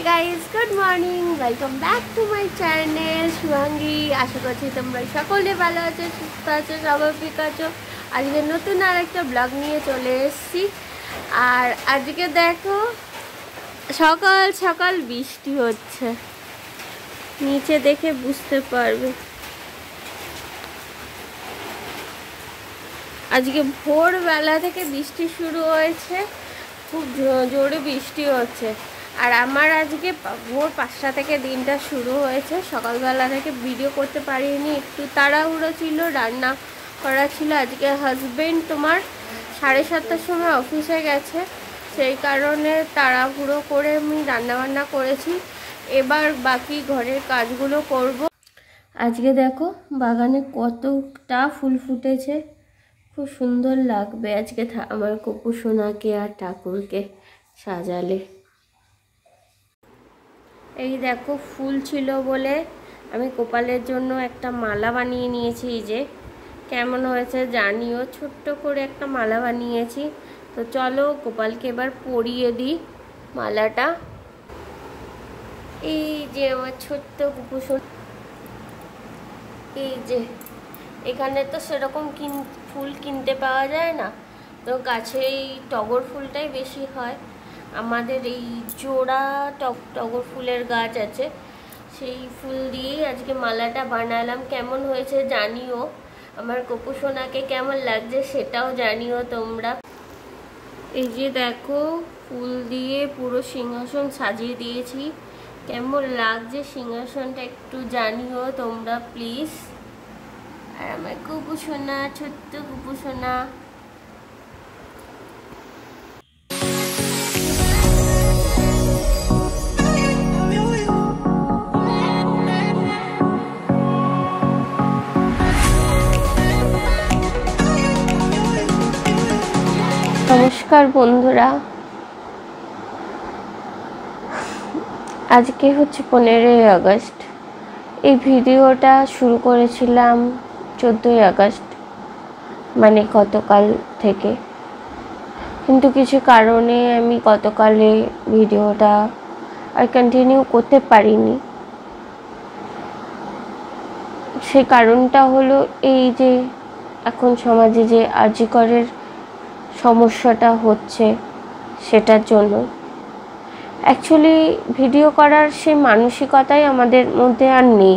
Guys, good morning, welcome back to my channel Shubhangi. আশা করছি তোমরা সকলে ভালো আছো, সুস্থ আছো, স্বাভাবিক আছো। আজকে নতুন আর একটা ব্লগ নিয়ে চলে এসেছি। আর আজকে দেখো সকাল সকাল বৃষ্টি হচ্ছে, নিচে দেখে বুঝতে পারবে। আজকে ভোরবেলা থেকে বৃষ্টি শুরু হয়েছে, খুব জোরে বৃষ্টি হচ্ছে। আর আমার আজকে ভোর 5টা থেকে দিনটা শুরু হয়েছে। সকালবেলা থেকে ভিডিও করতে পারিনি, একটু তাড়াহুড়ো ছিল, রান্না করা ছিল। আজকে হাজবেন্ড তোমার 7:30টার সময় অফিসে গেছে, সেই কারণে তাড়াহুড়ো করে আমি রান্নাবান্না করেছি। এবার বাকি ঘরের কাজগুলো করব। আজকে দেখো বাগানে কতটা ফুল ফুটেছে, খুব সুন্দর লাগবে আজকে আমার কপু সোনাকে আর ঠাকুরকে সাজালে। এই দেখো ফুল ছিল বলে আমি গোপালের জন্য একটা মালা বানিয়ে নিয়েছি। এই যে কেমন হয়েছে জানিও, ছোট্ট করে একটা মালা বানিয়েছি। তো চলো গোপালকে এবার পরিয়ে দিই মালাটা। এই যে আমার ছোট্ট কপু সোনা, এই যে এখানে তো সেরকম ফুল কিনতে পাওয়া যায় না, তো গাছে এই টগর ফুলটাই বেশি হয়। আমাদের এই জোড়া টগর ফুলের গাছ আছে, সেই ফুল দিয়েই আজকে মালাটা বানালাম। কেমন হয়েছে জানিও, আমার কপু সোনাকে কেমন লাগছে সেটাও জানিও তোমরা। এই যে দেখো ফুল দিয়ে পুরো সিংহাসন সাজিয়ে দিয়েছি। কেমন লাগছে সিংহাসনটা একটু জানিও তোমরা প্লিজ। আর আমার কপু সোনা, ছোট্ট কপু সোনা। নমস্কার বন্ধুরা, আজকে হচ্ছে 15ই আগস্ট। এই ভিডিওটা শুরু করেছিলাম 14ই আগস্ট, মানে গতকাল থেকে, কিন্তু কিছু কারণে আমি গতকালে ভিডিওটা আর কন্টিনিউ করতে পারিনি। সেই কারণটা হলো এই যে এখন সমাজে যে আরজিকরের সমস্যাটা হচ্ছে, সেটার জন্য। অ্যাকচুয়ালি ভিডিও করার সেই মানসিকতাই আমাদের মধ্যে আর নেই।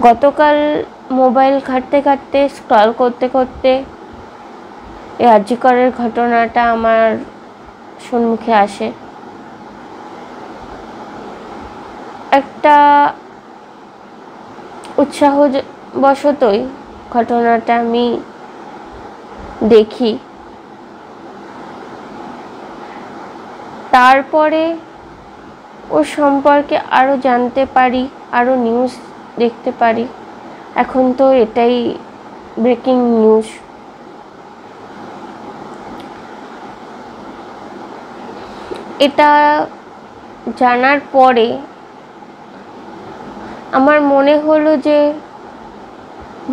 গতকাল মোবাইল ঘাঁটতে ঘাঁটতে, স্ক্রল করতে করতে এই আরজিকরের ঘটনাটা আমার সম্মুখে আসে। একটা উৎসাহবশতই ঘটনাটা আমি দেখি, তারপরে ওর সম্পর্কে আরও জানতে পারি, আরও নিউজ দেখতে পারি। এখন তো এটাই ব্রেকিং নিউজ। এটা জানার পরে আমার মনে হলো যে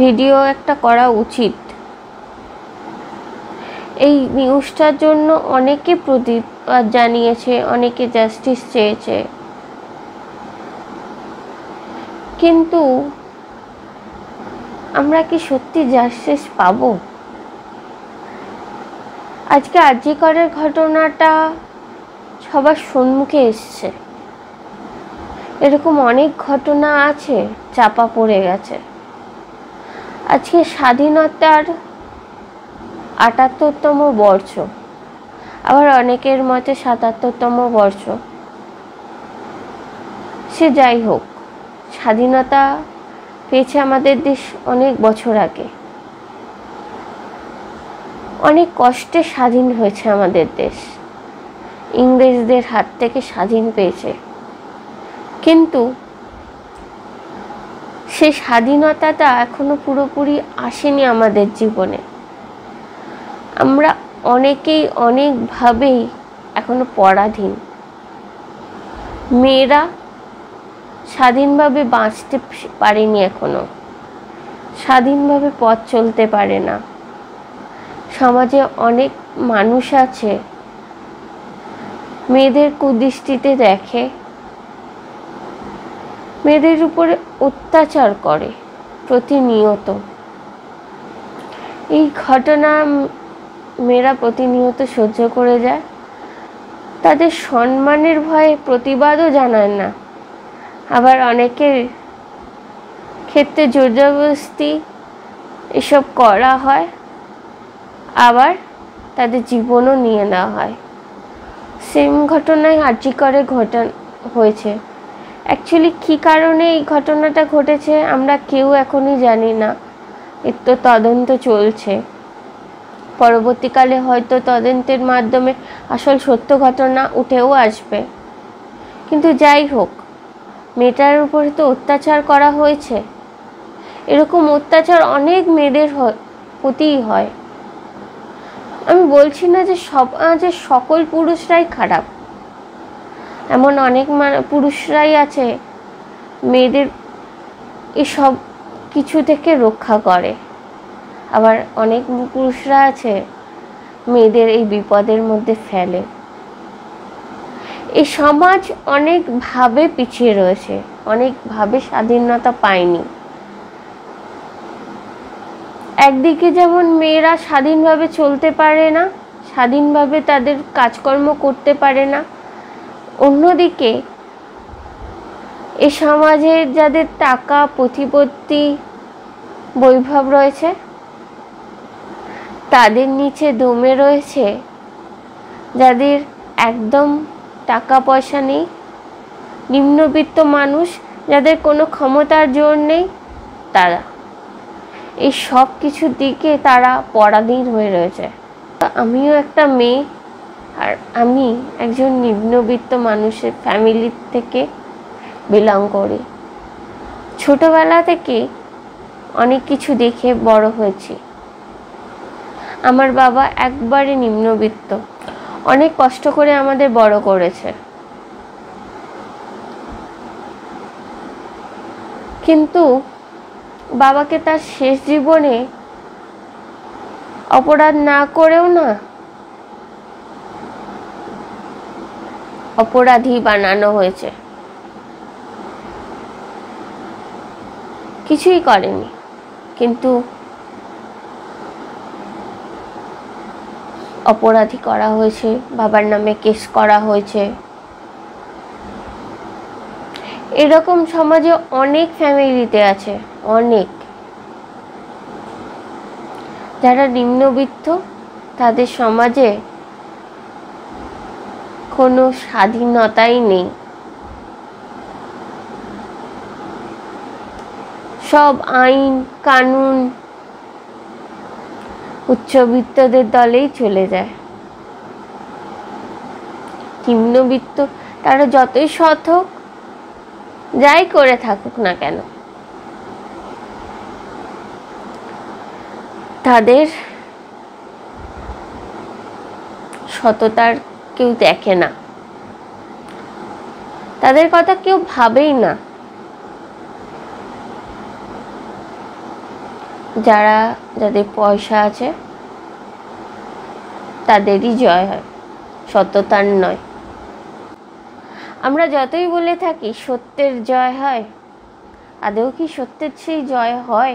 ভিডিও একটা করা উচিত। এই নিউজটার জন্য অনেকে প্রতিবাদ জানিয়েছে, অনেকে জাস্টিস চেয়েছে, কিন্তু আমরা কি সত্যি জাস্টিস পাবো? আজকে আরজিকরের ঘটনাটা সবার সম্মুখে এসছে। এরকম অনেক ঘটনা আছে চাপা পড়ে গেছে। আজকে স্বাধীনতার ৭৮তম বর্ষ, আবার অনেকের মতে ৭৭তম বর্ষ। সে যাই হোক, স্বাধীনতা পেয়েছে আমাদের দেশ অনেক বছর আগে। অনেক কষ্টে স্বাধীন হয়েছে আমাদের দেশ, ইংরেজদের হাত থেকে স্বাধীন পেয়েছে। কিন্তু সেই স্বাধীনতাটা এখনো পুরোপুরি আসেনি আমাদের জীবনে। আমরা অনেকেই অনেকভাবেই এখনো পরাধীন। মেয়েরা স্বাধীনভাবে বাঁচতে পারেনি, এখনো স্বাধীনভাবে পথ চলতে পারে না। সমাজে অনেক মানুষ আছে মেয়েদের কুদৃষ্টিতে দেখে, মেয়েদের উপরে অত্যাচার করে প্রতিনিয়ত। এই ঘটনা মেয়েরা প্রতিনিয়ত সহ্য করে যায়। তাদের সম্মানের ভয়ে প্রতিবাদও জানায় না। আবার অনেকের ক্ষেত্রে জোর জবরদস্তি এসব করা হয়, আবার তাদের জীবনও নিয়ে নেওয়া হয়। সেম ঘটনায় আরজি করে হয়েছে। অ্যাকচুয়ালি কী কারণে এই ঘটনাটা ঘটেছে আমরা কেউ এখনই জানি না। এর তো তদন্ত চলছে। পরবর্তীকালে হয়তো তদন্তের মাধ্যমে আসল সত্য ঘটনা উঠেও আসবে। কিন্তু যাই হোক, মেয়েটার উপরে তো অত্যাচার করা হয়েছে। এরকম অত্যাচার অনেক মেয়েদের প্রতিই হয়। আমি বলছি না যে সমাজের সকল পুরুষরাই খারাপ, এমন অনেক পুরুষরাই আছে মেয়েদের এসব কিছু থেকে রক্ষা করে। আবার অনেক পুরুষরা আছে মেয়েদের এই বিপদের মধ্যে ফেলে। এই সমাজ অনেকভাবে পিছিয়ে রয়েছে, অনেকভাবে স্বাধীনতা পায়নি। একদিকে যেমন মেয়েরা স্বাধীনভাবে চলতে পারে না, স্বাধীনভাবে তাদের কাজকর্ম করতে পারে না, অন্যদিকে এ সমাজে যাদের টাকা প্রতিপত্তি বৈভব রয়েছে তাদের নিচে দমে রয়েছে যাদের একদম টাকা পয়সা নেই, নিম্নবিত্ত মানুষ যাদের কোনো ক্ষমতার জোর নেই, তারা এই সব কিছুর দিকে তারা পরাধীন হয়ে রয়েছে। আমিও একটা মেয়ে, আর আমি একজন নিম্নবিত্ত মানুষের ফ্যামিলি থেকে বিলং করি। ছোটবেলা থেকে অনেক কিছু দেখে বড় হয়েছি। আমার বাবা একবারে নিম্নবিত্ত, অনেক কষ্ট করে আমাদের বড় করেছে। কিন্তু বাবাকে তার শেষ জীবনে অপরাধ না করেও না অপরাধী বানানো হয়েছে। কিছুই করেনি, কিন্তু অপরাধী করা হয়েছে, বাবার নামে কেস করা হয়েছে। এরকম সমাজে অনেক ফ্যামিলিতে আছে, অনেক যারা নিম্নবিত্ত, তাদের সমাজে কোনো স্বাধীনতাই নেই। সব আইন কানুন উচ্চবিত্তদের দলেই চলে যায়। নিম্নবিত্ত তারা যতই সৎ হোক, যাই করে থাকুক না কেন, তাদের সততার কেউ দেখে না, তাদের কথা কেউ ভাবেই না। যাদের পয়সা আছে তাদেরই জয় হয়, সততার নয়। আমরা যতই বলে থাকি সত্যের জয় হয়, আদৌ কি সত্যের সেই জয় হয়?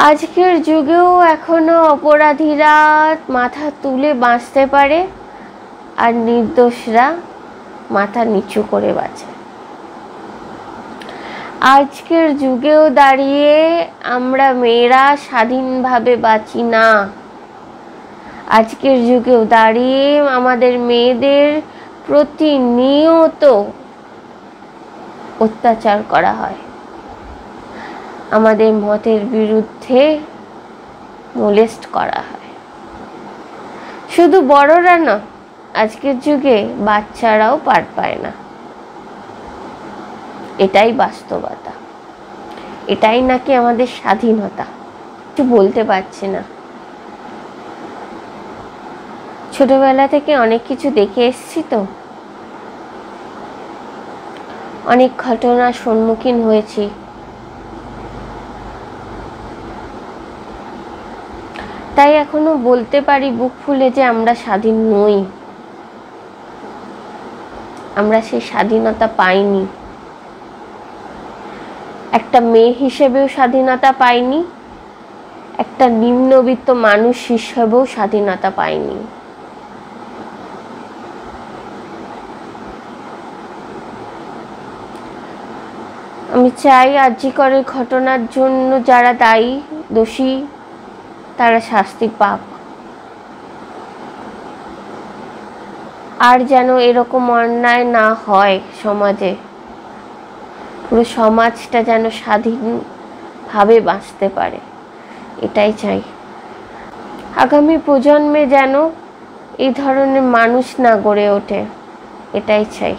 আজকের যুগেও এখনো অপরাধীরা মাথা তুলে বাঁচতে পারে, আর নির্দোষরা মাথা নিচু করে বাঁচে। আজকের যুগেও দাঁড়িয়ে আমরা মেয়েরা স্বাধীনভাবে বাঁচি না। আজকের যুগেও দাঁড়িয়ে আমাদের মেয়েদের প্রতিনিয়ত অত্যাচার করা হয়, আমাদের মতের বিরুদ্ধে মোলেস্ট করা হয়। শুধু বড়রা না, আজকের যুগে বাচ্চারাও পার পায় না। এটাই বাস্তবতা, এটাই নাকি আমাদের স্বাধীনতা। কিছু বলতে পারছি না। ছোটবেলা থেকে অনেক কিছু দেখে এসেছি, তো অনেক ঘটনার সম্মুখীন হয়েছি। তাই এখনো বলতে পারি বুক ফুলে যে আমরা স্বাধীন নই। আমরা সেই স্বাধীনতা পাইনি। একটা মেয়ে হিসেবেও স্বাধীনতা পাইনি, একটা নিম্নবিত্ত মানুষ হিসেবেও স্বাধীনতা পাইনি। আমি চাই আরজি করের ঘটনার জন্য যারা দায়ী, দোষী, তারা শাস্তি পাক। আর যেন এরকম অন্যায় না হয় সমাজে। পুরো সমাজটা যেন স্বাধীনভাবে বাঁচতে পারে, এটাই চাই। আগামী প্রজন্মে যেন এই ধরনের মানুষ না গড়ে ওঠে, এটাই চাই।